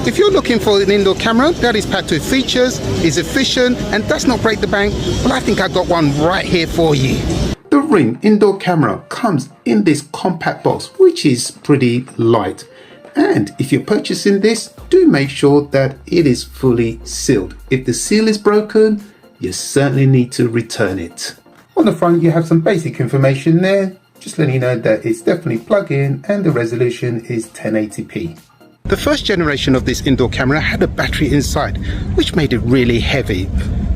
If you're looking for an indoor camera that is packed with features, is efficient and does not break the bank, well, I think I got one right here for you. The Ring indoor camera comes in this compact box, which is pretty light. And if you're purchasing this, do make sure that it is fully sealed. If the seal is broken, you certainly need to return it. On the front, you have some basic information there, just letting you know that it's definitely plug-in and the resolution is 1080p. The first generation of this indoor camera had a battery inside, which made it really heavy.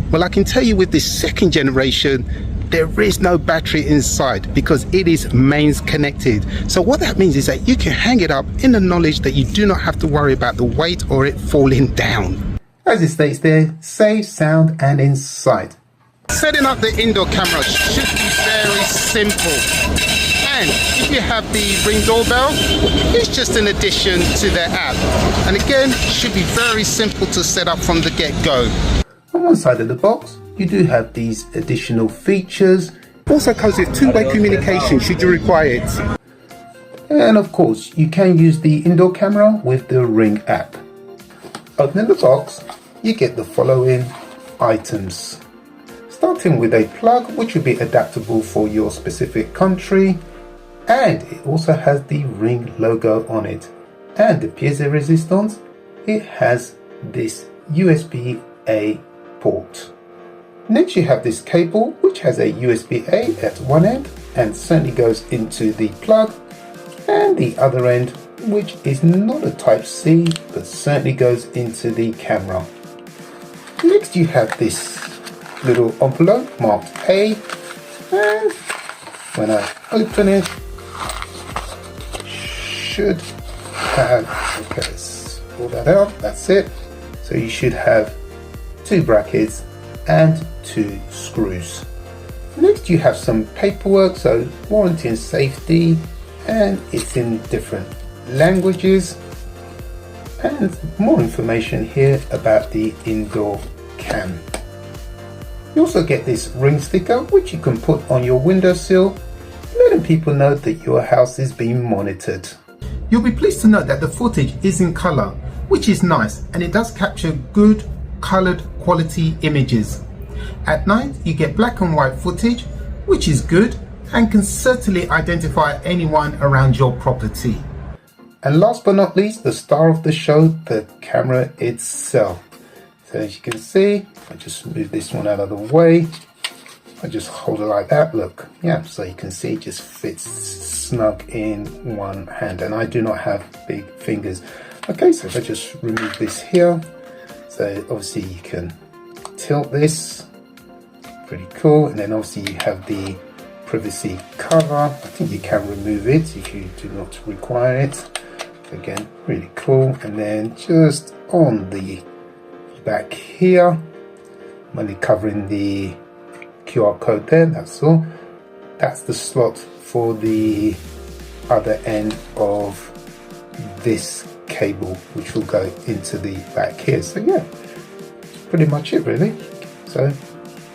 Well, I can tell you with this second generation, there is no battery inside because it is mains connected. So what that means is that you can hang it up in the knowledge that you do not have to worry about the weight or it falling down. As it states there, safe, sound and in sight. Setting up the indoor camera should be very simple. And if you have the Ring doorbell, it's just an addition to their app. And again, it should be very simple to set up from the get-go. On one side of the box, you do have these additional features. Also comes with two-way communication should you require it. And of course, you can use the indoor camera with the Ring app. Opening the box, you get the following items. Starting with a plug, which will be adaptable for your specific country. And it also has the Ring logo on it. And the piezo resistance, it has this USB-A port. Next you have this cable which has a USB-A at one end and certainly goes into the plug, and the other end which is not a Type-C but certainly goes into the camera. Next you have this little envelope marked A, and when I open it, should have, okay, let's pull that out, that's it. So you should have two brackets and two screws. Next you have some paperwork, so warranty and safety, and it's in different languages, and more information here about the indoor cam. You also get this Ring sticker which you can put on your windowsill, letting people know that your house is being monitored. You'll be pleased to note that the footage is in colour, which is nice, and it does capture good coloured quality images. At night you get black and white footage, which is good and can certainly identify anyone around your property. And last but not least, the star of the show, the camera itself. So as you can see, I just move this one out of the way. I just hold it like that, look, yeah, so you can see it just fits snug in one hand, and I do not have big fingers. Okay, so if I just remove this here, so obviously you can tilt this, pretty cool, and then obviously you have the privacy cover. I think you can remove it if you do not require it. Again, really cool. And then just on the back here, I'm only covering the QR code there, that's all. That's the slot for the other end of this cable, which will go into the back here. So yeah, that's pretty much it really. So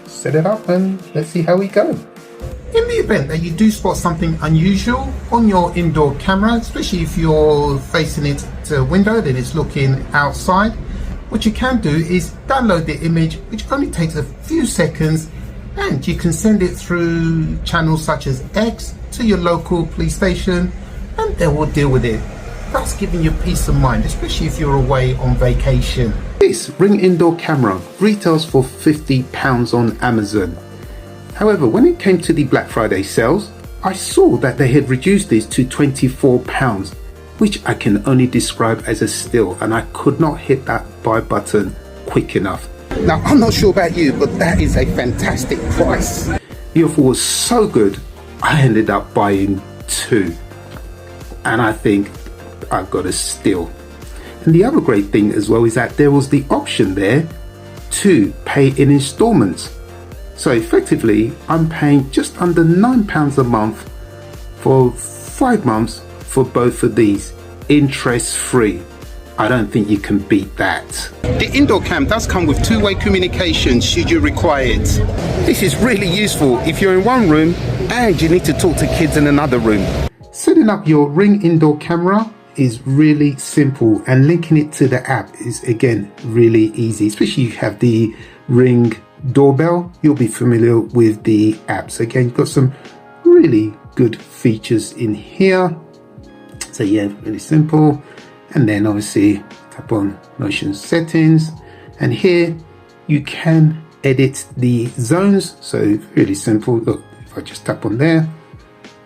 set it up and let's see how we go. In the event that you do spot something unusual on your indoor camera, especially if you're facing it to a window, then it's looking outside, what you can do is download the image, which only takes a few seconds, and you can send it through channels such as X to your local police station, and they will deal with it, thus giving you peace of mind, especially if you're away on vacation. This Ring indoor camera retails for £50 on Amazon. However, when it came to the Black Friday sales, I saw that they had reduced this to £24, which I can only describe as a steal, and I could not hit that buy button quick enough. Now, I'm not sure about you, but that is a fantastic price. The offer was so good, I ended up buying two, and I think I've got a steal. And the other great thing as well is that there was the option there to pay in installments. So effectively, I'm paying just under £9 a month for 5 months for both of these, interest free. I don't think you can beat that. The indoor cam does come with two-way communication should you require it. This is really useful if you're in one room and you need to talk to kids in another room. Setting up your Ring indoor camera is really simple, and linking it to the app is again really easy, especially if you have the Ring doorbell. You'll be familiar with the app. So again, you've got some really good features in here. So yeah, really simple. And then obviously tap on Notion settings, and here you can edit the zones. So really simple. Look, if I just tap on there,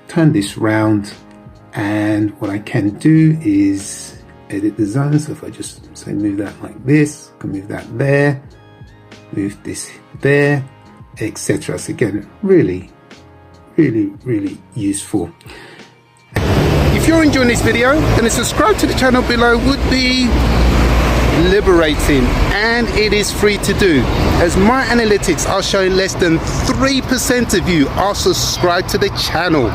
turn this round, and what I can do is edit the zones. So if I just say move that like this, I can move that there, move this there, etc. So again, really useful. If you're enjoying this video, then a subscribe to the channel below would be liberating, and it is free to do, as my analytics are showing less than 3% of you are subscribed to the channel.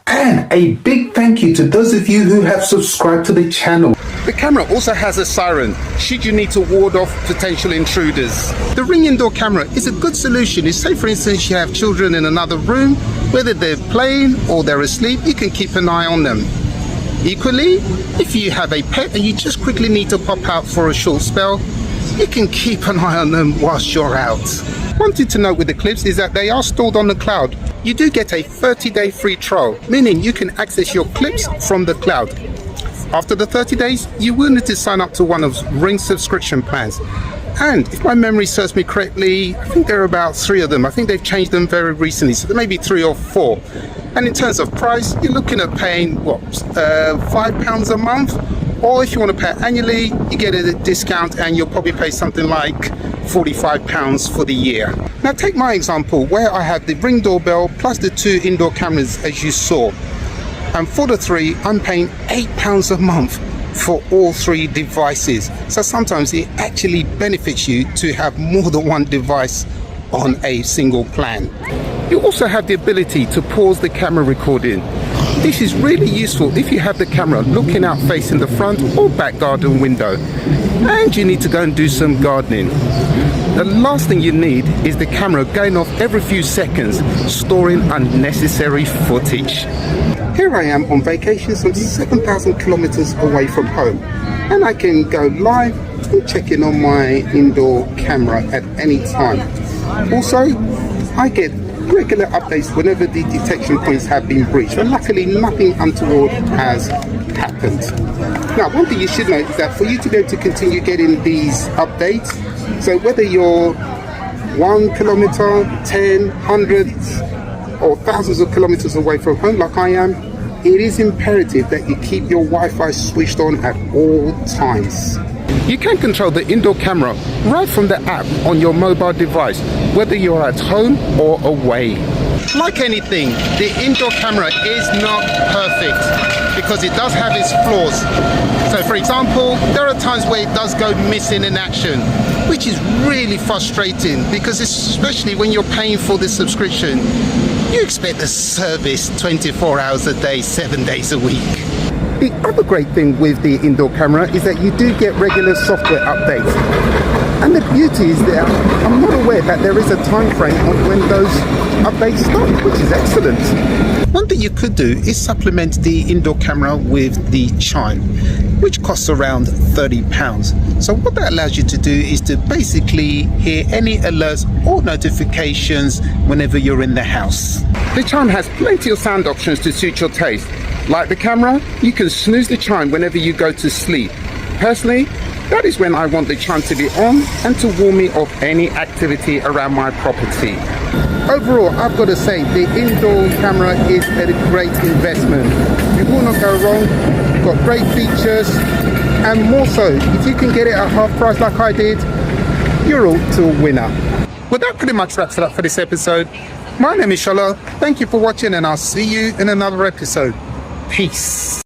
And a big thank you to those of you who have subscribed to the channel. The camera also has a siren should you need to ward off potential intruders. The Ring indoor camera is a good solution if, say for instance, you have children in another room, whether they're playing or they're asleep, you can keep an eye on them. Equally, if you have a pet and you just quickly need to pop out for a short spell, you can keep an eye on them whilst you're out. One thing to note with the clips is that they are stored on the cloud. You do get a 30-day free trial, meaning you can access your clips from the cloud. After the 30 days, you will need to sign up to one of Ring's subscription plans. And if my memory serves me correctly, I think there are about 3 of them. I think they've changed them very recently, so there may be 3 or 4. And in terms of price, you're looking at paying, what, £5 a month? Or if you want to pay annually, you get a discount and you'll probably pay something like £45 for the year. Now take my example, where I have the Ring doorbell plus the 2 indoor cameras as you saw. And for the 3, I'm paying £8 a month for all 3 devices. So sometimes it actually benefits you to have more than one device on a single plan. You also have the ability to pause the camera recording. This is really useful if you have the camera looking out facing the front or back garden window and you need to go and do some gardening. The last thing you need is the camera going off every few seconds, storing unnecessary footage. Here I am on vacation some 7,000 kilometers away from home, and I can go live and check in on my indoor camera at any time. Also, I get regular updates whenever the detection points have been breached, and luckily nothing untoward has happened. Now, one thing you should know is that for you to be able to continue getting these updates, so whether you're 1 kilometer, 10, hundreds or thousands of kilometers away from home like I am, it is imperative that you keep your Wi-Fi switched on at all times. You can control the indoor camera right from the app on your mobile device, whether you're at home or away. Like anything, the indoor camera is not perfect because it does have its flaws. So for example, there are times where it does go missing in action, which is really frustrating because especially when you're paying for the subscription, you expect the service 24 hours a day, 7 days a week. The other great thing with the indoor camera is that you do get regular software updates. And the beauty is that I'm not aware that there is a time frame on when those updates start, which is excellent. One thing you could do is supplement the indoor camera with the Chime, which costs around £30. So what that allows you to do is to basically hear any alerts or notifications whenever you're in the house. The Chime has plenty of sound options to suit your taste. Like the camera, you can snooze the chime whenever you go to sleep. Personally, that is when I want the chime to be on and to warn me of any activity around my property. Overall, I've got to say the indoor camera is a great investment. You will not go wrong, got great features, and more so, if you can get it at half price like I did, you're all to a winner. Well, that pretty much wraps it up for this episode. My name is Shola. Thank you for watching, and I'll see you in another episode. Peace.